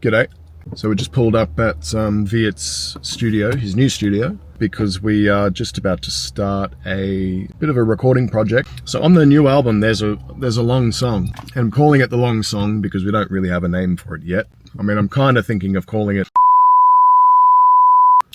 G'day. So we just pulled up at Viet's studio, his new studio, because we are just about to start a bit of a recording project. So on the new album, there's a long song, and I'm calling it the long song because we don't really have a name for it yet. I mean, I'm kind of thinking of calling it,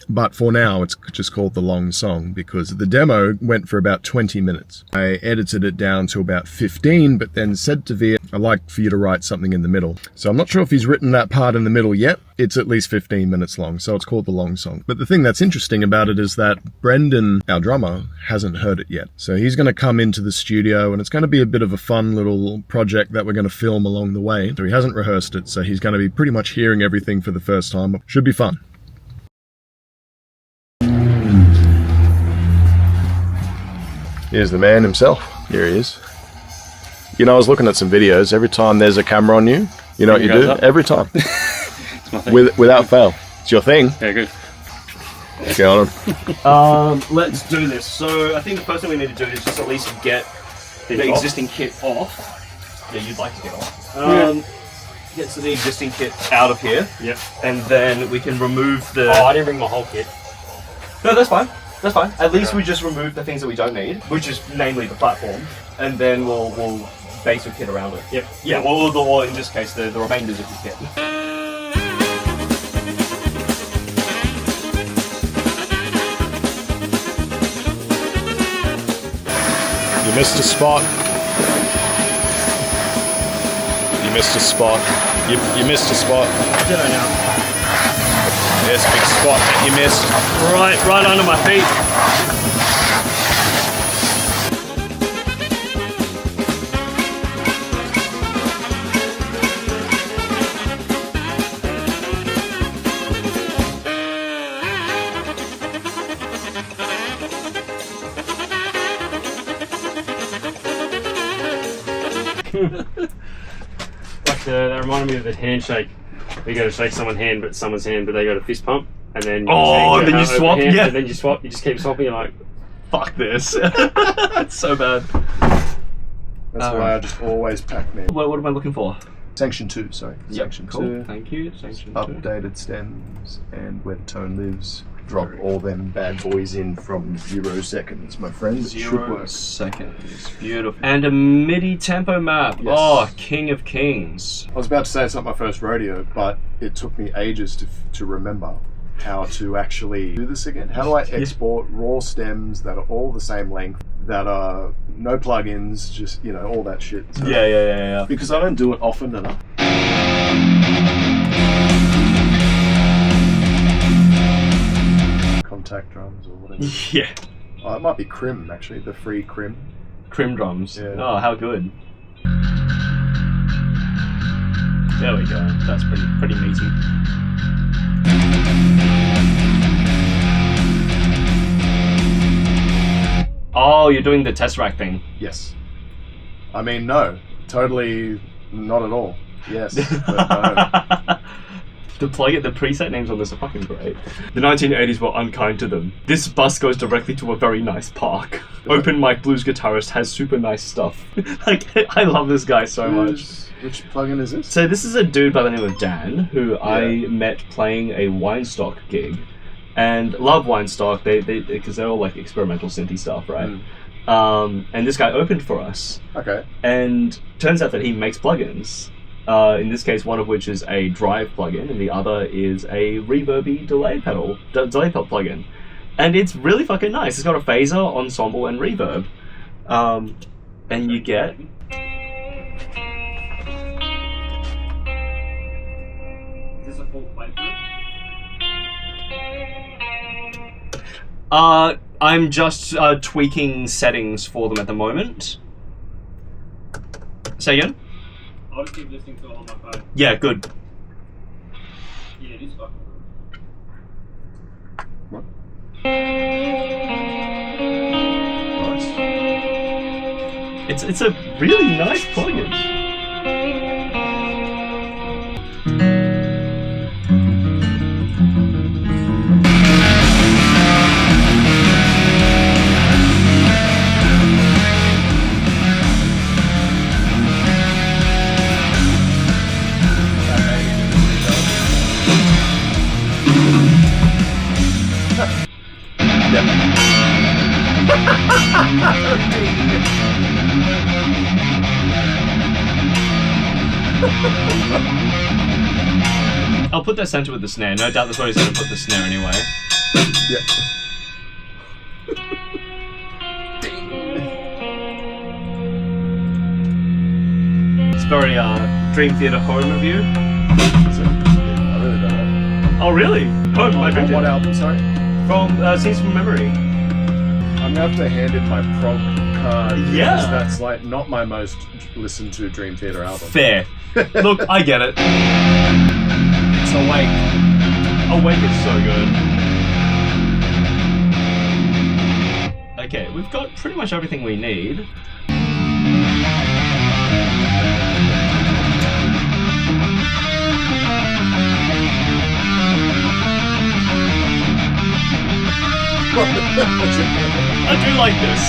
but for now it's just called the long song because the demo went for about 20 minutes. I edited it down to about 15, but then said to Viet, I'd like for you to write something in the middle. So I'm not sure if he's written that part in the middle yet. It's at least 15 minutes long, so it's called the long song. But the thing that's interesting about it is that Brendan, our drummer, hasn't heard it yet. So he's going to come into the studio and it's going to be a bit of a fun little project that we're going to film along the way. So he hasn't rehearsed it, so he's going to be pretty much hearing everything for the first time. Should be fun. Here's the man himself. Here he is. You know, I was looking at some videos. Every time there's a camera on you, you know what you do? Up. Every time. It's my thing. Without fail. It's your thing. Yeah, good. Go on. Let's do this. So I think the first thing we need to do is just at least get the existing kit off. Yeah, you'd like to get off. Get the existing kit out of here. Yep. And then we can remove the... Oh, I didn't bring my whole kit. No, that's fine. That's fine. At least we just remove the things that we don't need, which is namely the platform, and then we'll base the kit around it. Yep. Yeah, or in this case, the remainders of the kit. You missed a spot. You missed a spot. You missed a spot. Did I now? There's a big spot that you missed. Right under my feet. That reminded me of the handshake. You go to shake someone's hand, but they go to fist pump, and then you then you swap, hand, yeah. and then you swap. You just keep swapping. You're like, fuck this. It's so bad. That's why I just always pack me. What am I looking for? Sanction 2, sorry. Yep, Sanction cool. 2. thank you. Sanction 2. Updated stems and where Toan Lives. Drop all them bad boys in from 0 seconds, my friend. It should 0 work. seconds. Beautiful. And a MIDI tempo map. Yes. Oh, king of kings. I was about to say it's not my first rodeo, but it took me ages to remember how to actually do this again. How do I export raw stems that are all the same length, that are no plugins, just, you know, all that shit. So, Yeah. because I don't do it often enough. Contact drums or whatever. Yeah. Oh, it might be Crim, actually, the free Crim. Crim drums. Yeah. Oh, how good. There we go. That's pretty meaty. Oh, you're doing the test rack thing. Yes. I mean, no. Totally not at all. Yes, but no. The preset names on this are fucking great. The 1980s were unkind to them. This bus goes directly to a very nice park. Open mic blues guitarist has super nice stuff. Like, I love this guy so much. Which plugin is this? So this is a dude by the name of Dan, who I met playing a Weinstock gig. And love Weinstock, because they're all like experimental synthy stuff, right? And this guy opened for us. Okay. And turns out that he makes plugins. In this case, one of which is a drive plugin, and the other is a reverby delay pedal plugin. And it's really fucking nice. It's got a phaser, ensemble, and reverb. And you get... Is this a full playthrough? I'm just tweaking settings for them at the moment. Say again? I'll just keep listening to it on my phone. Yeah, good. Yeah, it is fucking good. What? Nice. It's a really nice plugin. I'll put that center with the snare. No doubt that's where he's going to put the snare anyway. Yeah. It's very Dream Theater home of you. So, yeah, I really don't know. Oh really? Home by Dream On what Theater. album, sorry? From Scenes from Memory. I'm gonna have to hand in my prog card. Yeah. Because that's like not my most listened to Dream Theater album. Fair. Look, I get it. It's Awake. Awake is so good. Okay, we've got pretty much everything we need. I do like this.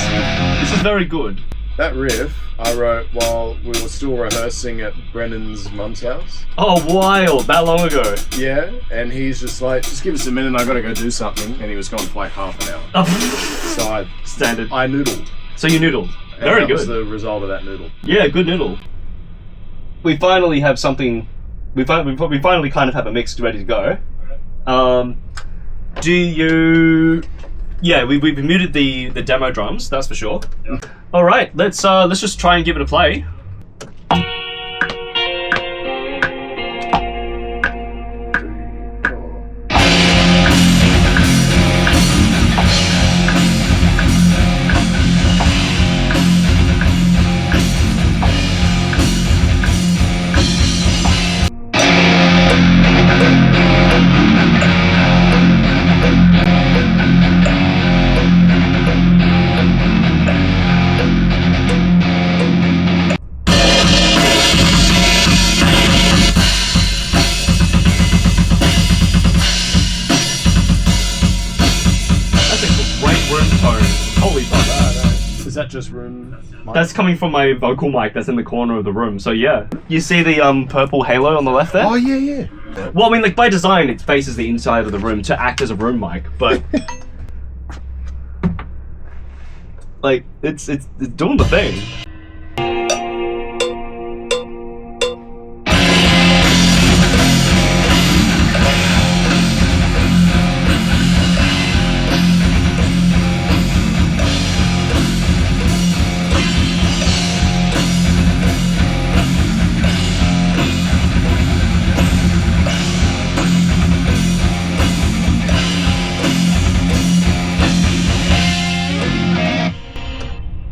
This is very good. That riff I wrote while we were still rehearsing at Brennan's mum's house. Oh, wild. That long ago. Yeah, and he's just like, just give us a minute, I gotta go do something. And he was gone for like half an hour. Oh. So Standard. I noodled. So you noodled. And Very that good. was the result of that noodle. Yeah, good noodle. We finally have something. We finally kind of have a mix ready to go. Do you? Yeah, we've muted the demo drums. That's for sure. Yeah. All right, let's just try and give it a play. Holy fuck. Is that just room? Mic? That's coming from my vocal mic that's in the corner of the room, so yeah. You see the purple halo on the left there? Oh yeah, yeah. Well, I mean, like, by design, it faces the inside of the room to act as a room mic, but... like, it's doing the thing.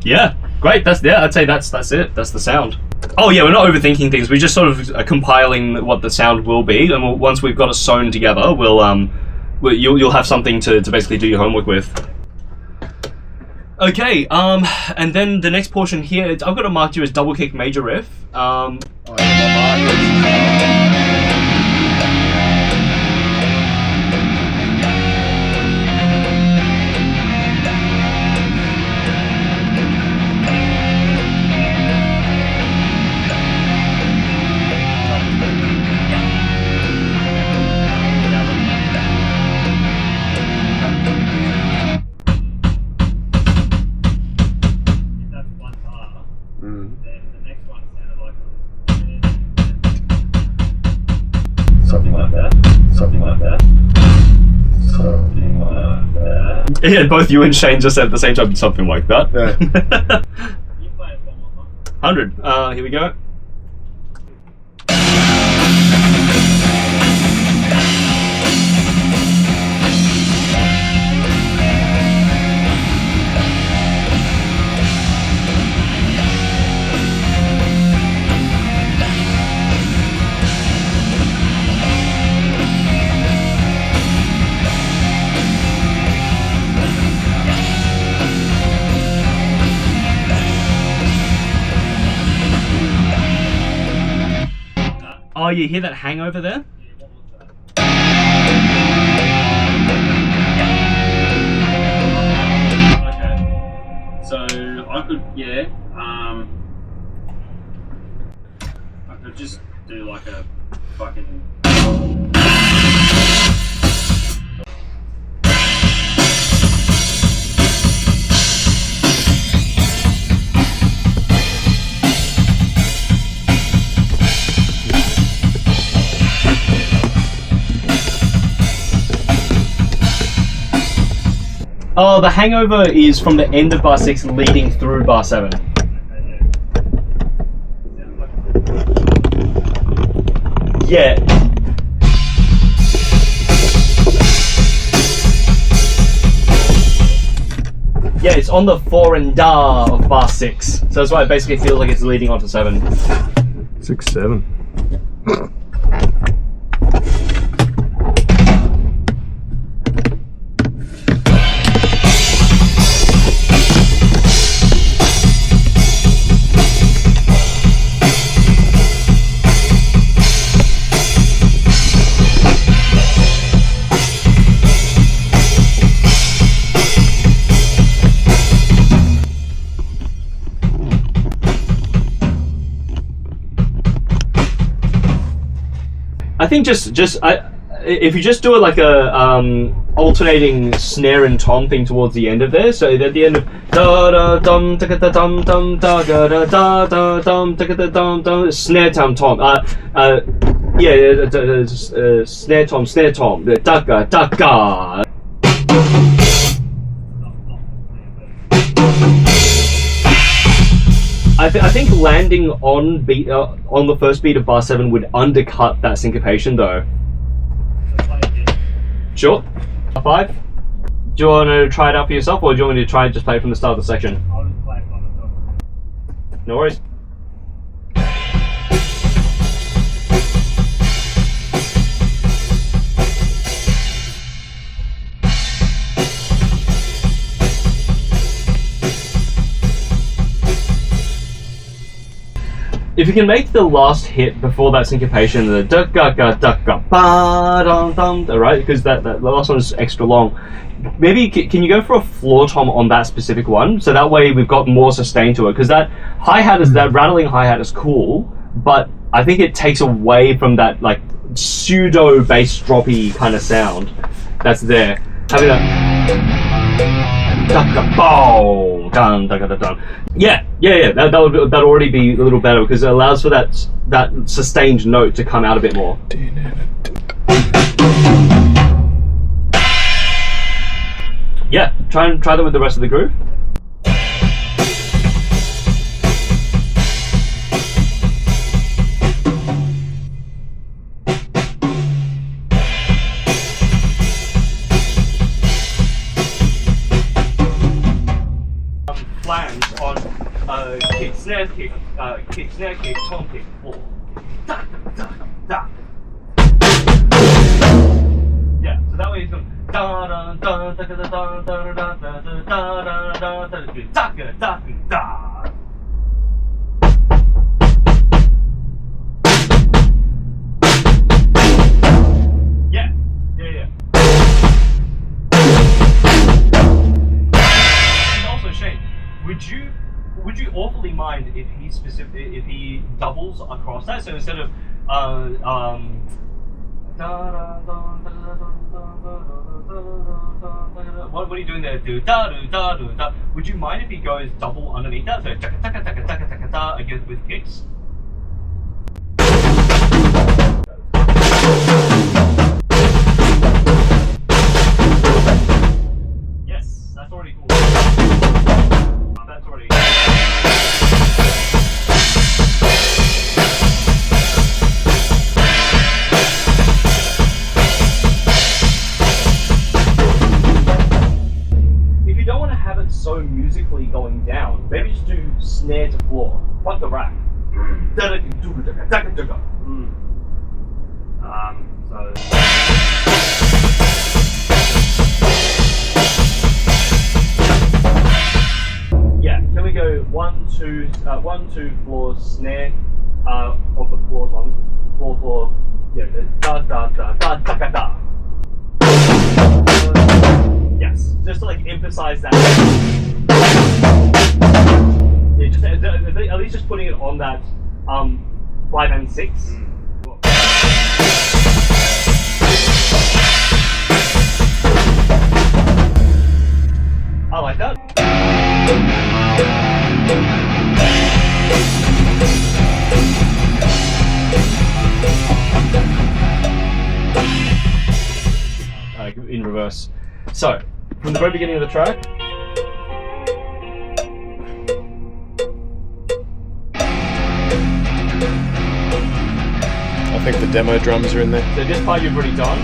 Yeah, great. I'd say that's it. That's the sound. Oh yeah, we're not overthinking things. We're just sort of compiling what the sound will be, and once we've got it sewn together, you'll have something to basically do your homework with. Okay, and then the next portion here, I've got it marked here as double kick major riff. Oh, yeah, my mark is- Yeah, both you and Shane just said at the same time something like that. Yeah. 100. Here we go. Oh, you hear that hangover there? Okay. So I could, yeah, I could just do like a fucking. Oh, the hangover is from the end of bar 6 leading through bar 7. Yeah. Yeah, it's on the 4 and da of bar 6. So that's why it basically feels like it's leading on to 7. 6, 7. I think if you just do it like a alternating snare and tom thing towards the end of there, so at the end of da da dum da da dum dum da da da da dum da da dum dum snare tom snare tom da da ga. I think landing on beat on the first beat of bar 7 would undercut that syncopation though. Sure. 5. Do you want to try it out for yourself, or do you want me to try and just play it from the start of the section? I'll just play it by myself. No worries. If you can make the last hit before that syncopation, the da ga ga da ga ba dum dum, right? Because that the last one is extra long. Maybe can you go for a floor tom on that specific one, so that way we've got more sustain to it. Because that hi-hat is that rattling hi-hat is cool, but I think it takes away from that like pseudo bass droppy kind of sound that's there. Having that da ga bow dun da ga da dun. Yeah. That would already be a little better because it allows for that sustained note to come out a bit more. Yeah, try that with the rest of the groove. Flange on kick, snare kick, tom kick, 4. Da, da, da. Yeah, so that way he's going da da da da da da da da da da da da da da da. Yeah. And also, Shane, would you awfully mind if he doubles across that? So instead of what are you doing there? Do da do da do da. Would you mind if he goes double underneath that? So taka taka taka taka taka da again with kicks. Yes, that's already cool. That's already. So musically going down, maybe just do snare to floor, like the rack. Yeah, can we go 1 2 1 2 floor snare of the floors ones, floor, yeah, da da da da da da da. Yes, just to like emphasize that. Yeah, just at least just putting it on that 5 and 6. I like that. In reverse. So, from the very beginning of the track. I think the demo drums are in there. So this part you've already done.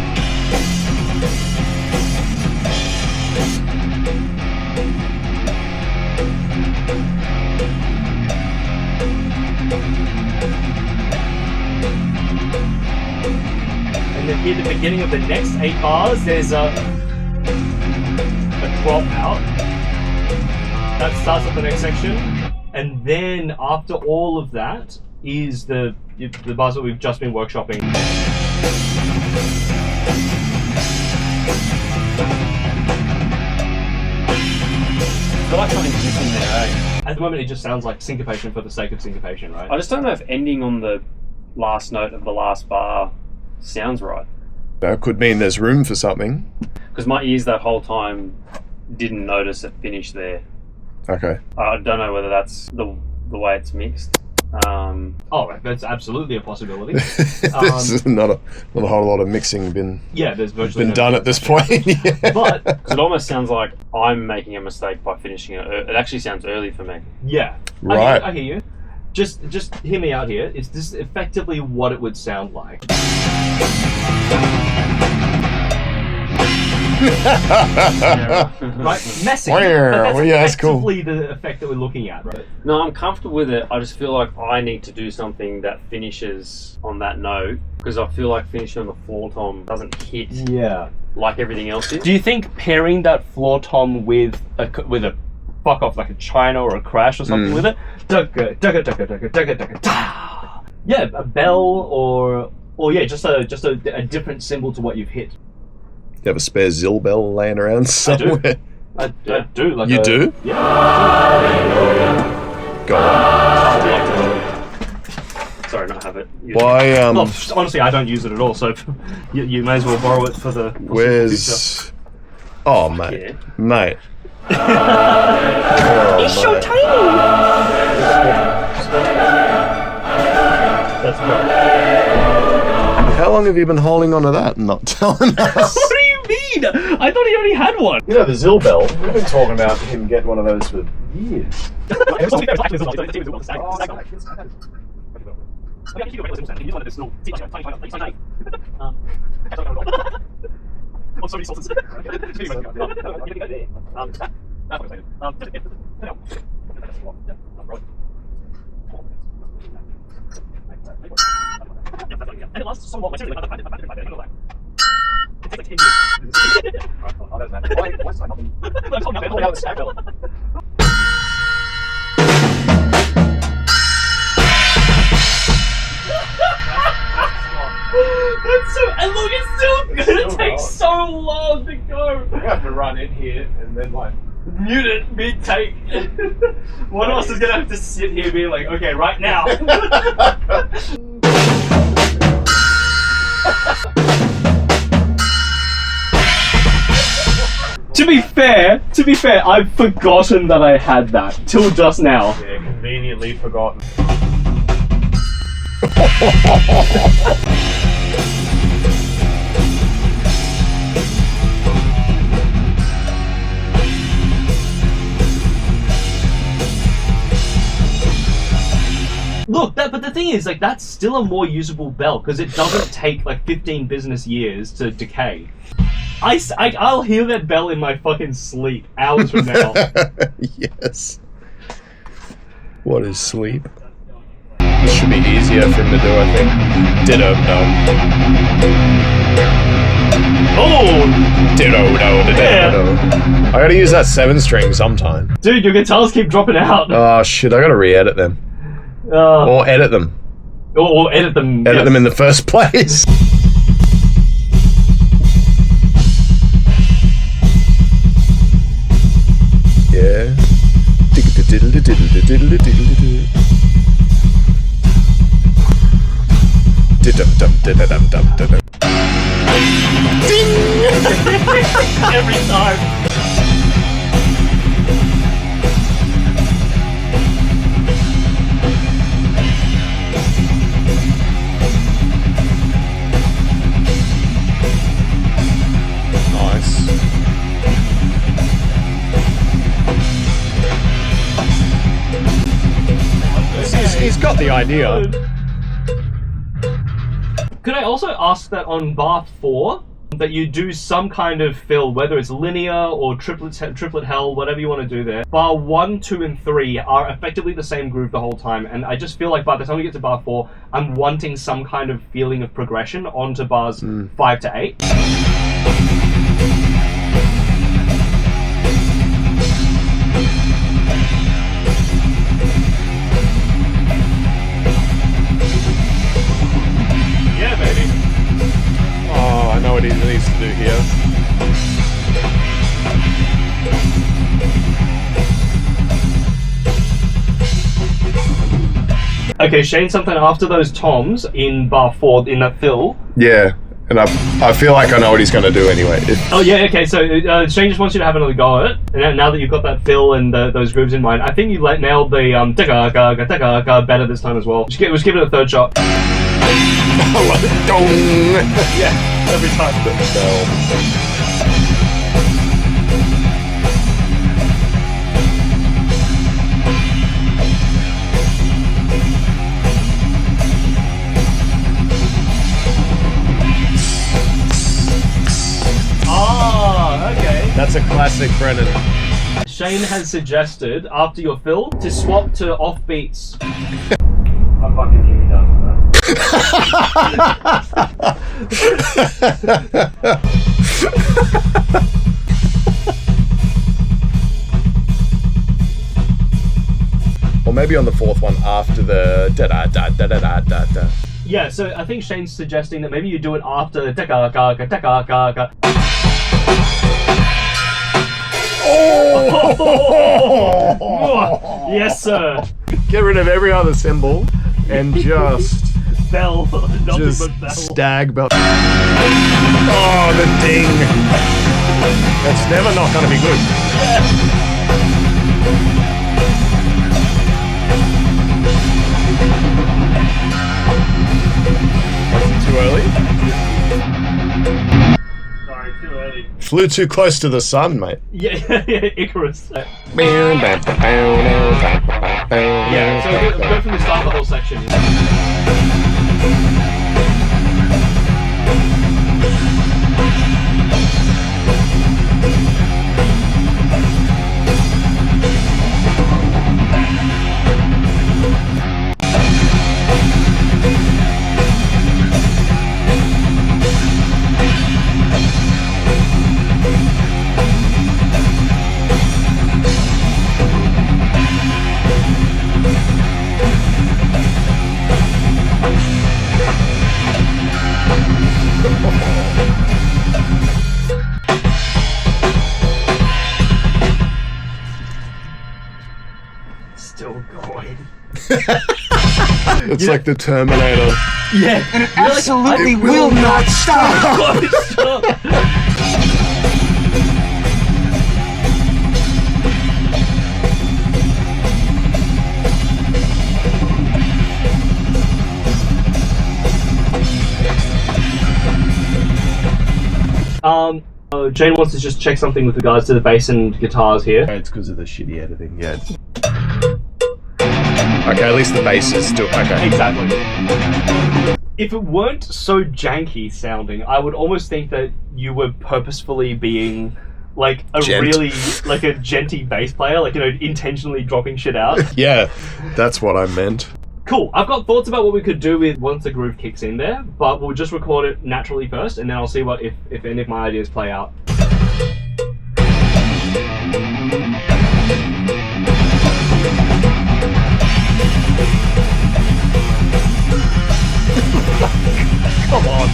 And then here at the beginning of the next 8 bars, there's a drop out. That starts up the next section. And then after all of that is the bars that we've just been workshopping. I feel like something's missing there, eh? At the moment, it just sounds like syncopation for the sake of syncopation, right? I just don't know if ending on the last note of the last bar sounds right. That could mean there's room for something. Because my ears that whole time didn't notice it finished there. Okay. I don't know whether that's the way it's mixed. Oh, that's absolutely a possibility. There's not a whole lot of mixing been There's virtually no done at this point. Yeah. But Because it almost sounds like I'm making a mistake by finishing it. It actually sounds early for me. yeah, Right. I hear you. Just hear me out here. It's this effectively what it would sound like. Right, messy. But that's Yeah, that's cool. effectively the effect that we're looking at, right? No, I'm comfortable with it. I just feel like I need to do something that finishes on that note, because I feel like finishing on the floor tom doesn't hit Yeah. like everything else is. Do you think pairing that floor tom with a fuck off like a China or a Crash or something with it? Yeah, a bell or yeah, just a different symbol to what you've hit. You have a spare Zill bell laying around somewhere? I do. Like You do? Yeah. Go on. Sorry, not have it. Why, Well, honestly, I don't use it at all, so you may as well borrow it for the future. where's... Oh, mate. Yeah. Mate. It's so tiny! That's right. How long have you been holding on to that and not telling us? What do you mean? I thought he already had one. You know the Zill bell? We've been talking about him getting one of those for years. And it lasts so long. Like, seriously, it takes like 10 years. That's so, and look, it's still gonna take so long to go. We have to run in here and then like... Mute it mid-take. One of us is gonna have to sit here being like, okay, right now. To be fair, I've forgotten that I had that till just now. Yeah, conveniently forgotten. Look, but the thing is, like, that's still a more usable bell because it doesn't take like 15 business years to decay. I'll hear that bell in my fucking sleep hours from now. Yes. What is sleep? This should be easier for him to do, I think. Ditto, no. Oh! Ditto, no, ditto. I gotta use that 7-string sometime. Dude, your guitars keep dropping out. Oh shit, I gotta re-edit them. Or edit them. Or edit them. Edit them in the first place. Yeah. Every time. Nice. the idea. Could I also ask that on bar 4, that you do some kind of fill, whether it's linear or triplet hell, whatever you want to do there. Bar 1, 2, and 3 are effectively the same groove the whole time, and I just feel like by the time we get to bar 4, I'm wanting some kind of feeling of progression onto bars 5 to 8. Oh, I know what he needs to do here. Okay, Shane, something after those toms in bar 4, in that fill. Yeah, and I feel like I know what he's going to do anyway. Oh yeah, okay, so Shane just wants you to have another go at it, and now that you've got that fill and those grooves in mind, I think you nailed the taka better this time as well. Just give it a third shot. Dong! Yeah, every time. Ah, okay. That's a classic Brennan. Shane has suggested, after your fill, to swap to off beats. I fucking nearly done for that. Or maybe on the fourth one after the da-da-da-da-da-da-da. Yeah, so I think Shane's suggesting that maybe you do it after taka. Oh! Yes, sir. Get rid of every other symbol and just Bell. Nothing just but bell. stag bell. Oh, the ding. That's never not going to be good. Was it too early? Sorry, too early. Flew too close to the sun, mate. Yeah, Icarus. Yeah, Yeah, so go from the start of the whole section. Still going. It's like the Terminator. Yeah. And it absolutely will not stop. Jane wants to just check something with regards to the bass and guitars here. It's because of the shitty editing, yeah. Okay, at least the bass is still okay. Exactly. If it weren't so janky sounding, I would almost think that you were purposefully being like a really like a genty bass player, like, you know, intentionally dropping shit out. Yeah, that's what I meant. Cool. I've got thoughts about what we could do with once the groove kicks in there, but we'll just record it naturally first, and then I'll see what if any of my ideas play out. Come on.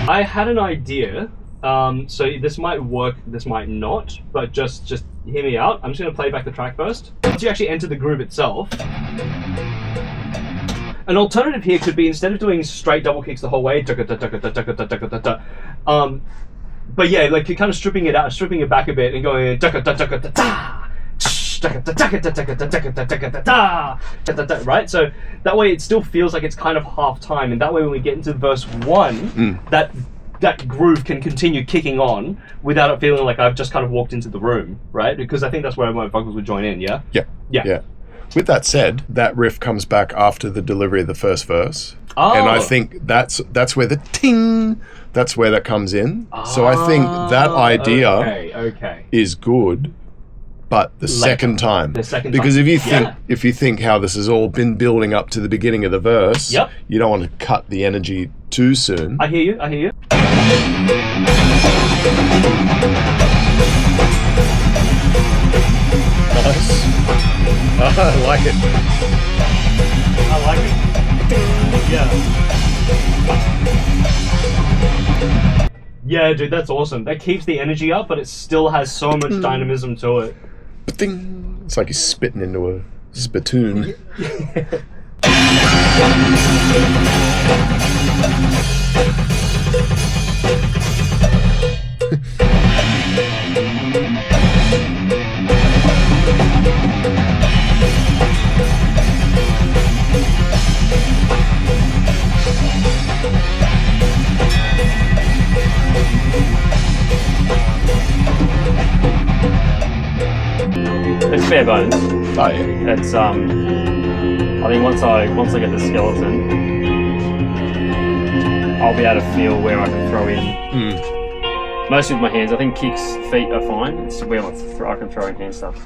I had an idea, so this might work, this might not, but just hear me out. I'm just going to play back the track first. Once you actually enter the groove itself, An alternative here could be, instead of doing straight double kicks the whole way, but yeah, like you're kind of stripping it out, stripping it back a bit, and going right? So that way it still feels like it's kind of half time, and that way when we get into verse 1, that groove can continue kicking on without it feeling like I've just kind of walked into the room, right? Because I think that's where my vocals would join in, yeah? Yeah. With that said, that riff comes back after the delivery of the first verse. Oh. And I think that's where the ting, that's where that comes in. So I think that idea is good, but the second time. Because if you think how this has all been building up to the beginning of the verse, you don't want to cut the energy too soon. I hear you. Nice. I like it. Yeah, dude, that's awesome. That keeps the energy up, but it still has so much dynamism to it. Ba-ding. It's like he's spitting into a spittoon. It's bare bones. Oh, yeah. It's I think once I get the skeleton, I'll be able to feel where I can throw in. Mostly with my hands. I think kicks, feet are fine. It's where I can throw in hand stuff.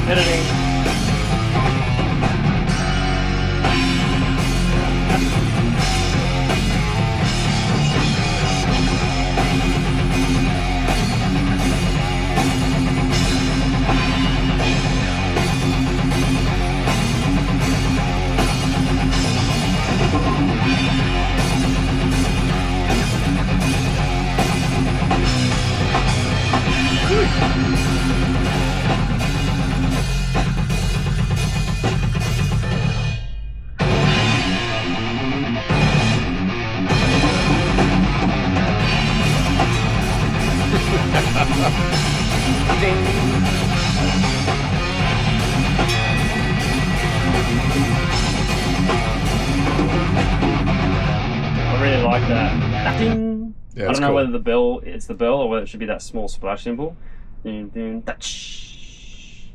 Editing. I really like that. Ding. Yeah, I don't know cool. whether it's the bell or whether it should be that small splash symbol. Ding, ding,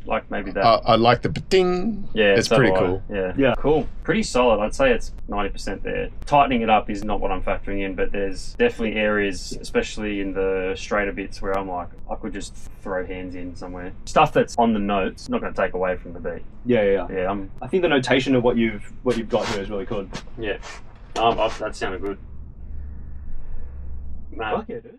like maybe that. I like the ding. Yeah, it's so pretty do I. cool. Yeah, cool. Pretty solid. I'd say it's 90% there. Tightening it up is not what I'm factoring in, but there's definitely areas, especially in the straighter bits, where I'm like, I could just throw hands in somewhere. Stuff that's on the notes, not going to take away from the beat. Yeah. Yeah, I think the notation of what you've got here is really good. yeah. That sounded good. Man. Fuck yeah, dude.